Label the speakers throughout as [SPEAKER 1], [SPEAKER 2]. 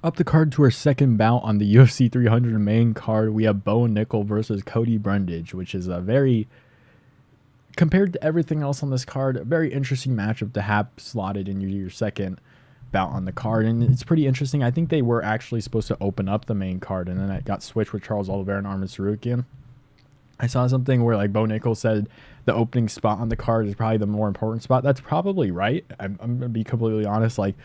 [SPEAKER 1] Up the card to our second bout on the UFC 300 main card, we have Bo Nickal versus Cody Brundage, which is a very, compared to everything else on this card, a very interesting matchup to have slotted in your second bout on the card. And it's pretty interesting. I think they were actually supposed to open up the main card, and then it got switched with Charles Oliveira and Arman Tsarukyan. I saw something where like Bo Nickal said the opening spot on the card is probably the more important spot. That's probably right. I'm gonna be completely honest. Like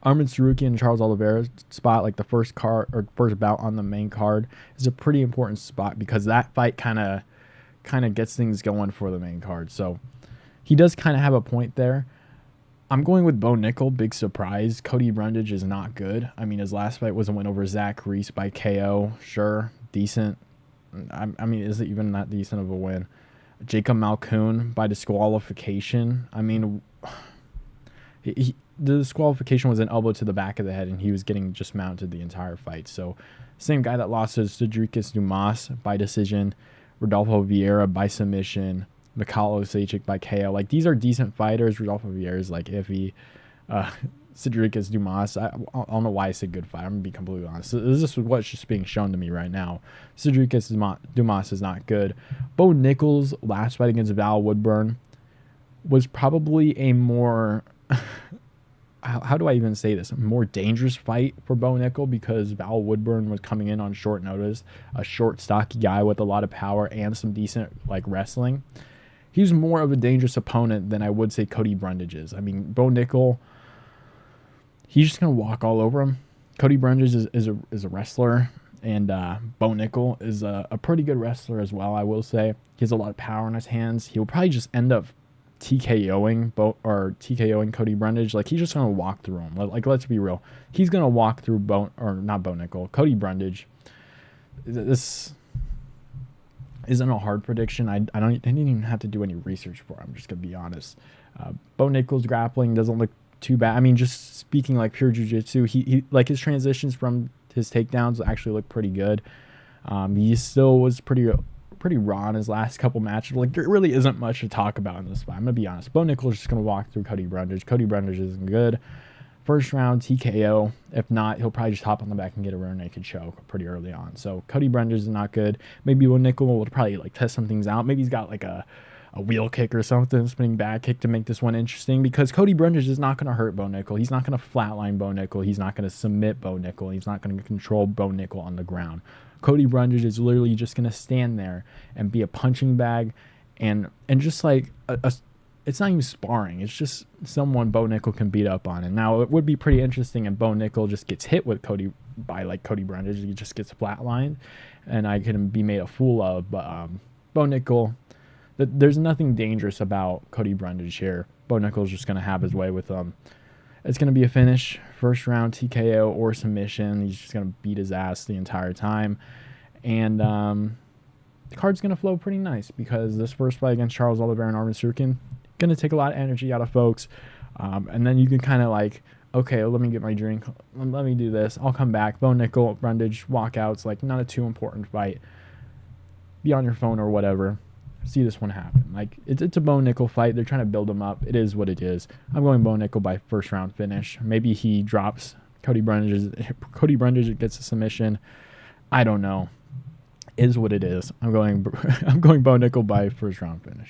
[SPEAKER 1] Arman Tsarukyan and Charles Oliveira's spot, like the first card or first bout on the main card, is a pretty important spot because that fight kind of gets things going for the main card. So he does kind of have a point there. I'm going with Bo Nickal. Big surprise. Cody Brundage is not good. I mean, his last fight was a win over Zach Reese by KO. Sure, decent. I mean, is it even that decent of a win? Jacob Malkoun by disqualification. I mean, the disqualification was an elbow to the back of the head, and he was getting just mounted the entire fight. So, same guy that lost to Cedric Dumas by decision, Rodolfo Vieira by submission, Nickal Osajik by KO. Like, these are decent fighters. Rodolfo Vieira is like iffy. Cedric Dumas, I don't know why I said good fight. I'm going to be completely honest. This is what's just being shown to me right now. Cedric Dumas is not good. Bo Nickal's last fight against Val Woodburn was probably a more, how do I even say this? A more dangerous fight for Bo Nickal because Val Woodburn was coming in on short notice, a short, stocky guy with a lot of power and some decent like wrestling. He's more of a dangerous opponent than I would say Cody Brundage is. I mean, Bo Nickal, he's just going to walk all over him. Cody Brundage is a wrestler, and Bo Nickal is a pretty good wrestler as well, I will say. He has a lot of power in his hands. He'll probably just end up TKOing Cody Brundage. Like, he's just going to walk through him. Like, let's be real. He's going to walk through Cody Brundage. This isn't a hard prediction. I didn't even have to do any research for it. I'm just going to be honest. Bo Nickal's grappling doesn't look too bad. I mean, just speaking like pure jiu-jitsu, he like his transitions from his takedowns actually look pretty good. He still was pretty raw in his last couple matches. Like, there really isn't much to talk about in this fight. I'm gonna be honest. Bo Nickal is just gonna walk through Cody Brundage. Cody Brundage isn't good. First round TKO. If not, he'll probably just hop on the back and get a rear naked choke pretty early on. So Cody Brundage is not good. Maybe Bo Nickal will probably like test some things out. Maybe he's got like a wheel kick or something, spinning back kick to make this one interesting because Cody Brundage is not going to hurt Bo Nickal. He's not going to flatline Bo Nickal. He's not going to submit Bo Nickal. He's not going to control Bo Nickal on the ground. Cody Brundage is literally just going to stand there and be a punching bag and just like it's not even sparring. It's just someone Bo Nickal can beat up on. And now it would be pretty interesting if Bo Nickal just gets hit with Cody Brundage. He just gets flatlined and I can be made a fool of. But Bo Nickal, there's nothing dangerous about Cody Brundage here. Bo Nickal's just going to have his way with him. It's going to be a finish, first round TKO or submission. He's just going to beat his ass the entire time. And the card's going to flow pretty nice because this first fight against Charles Oliveira and Arman Tsarukyan going to take a lot of energy out of folks. And then you can kind of like, okay, let me get my drink. Let me do this. I'll come back. Bo Nickal, Brundage, walkouts, like not a too important fight. Be on your phone or whatever. See this one happen. Like, it's a Bo Nickal fight. They're trying to build him up. It is what it is. I'm going Bo Nickal by first round finish. Maybe he drops Cody Brundage gets a submission. I don't know. Is what it is. I'm going Bo Nickal by first round finish.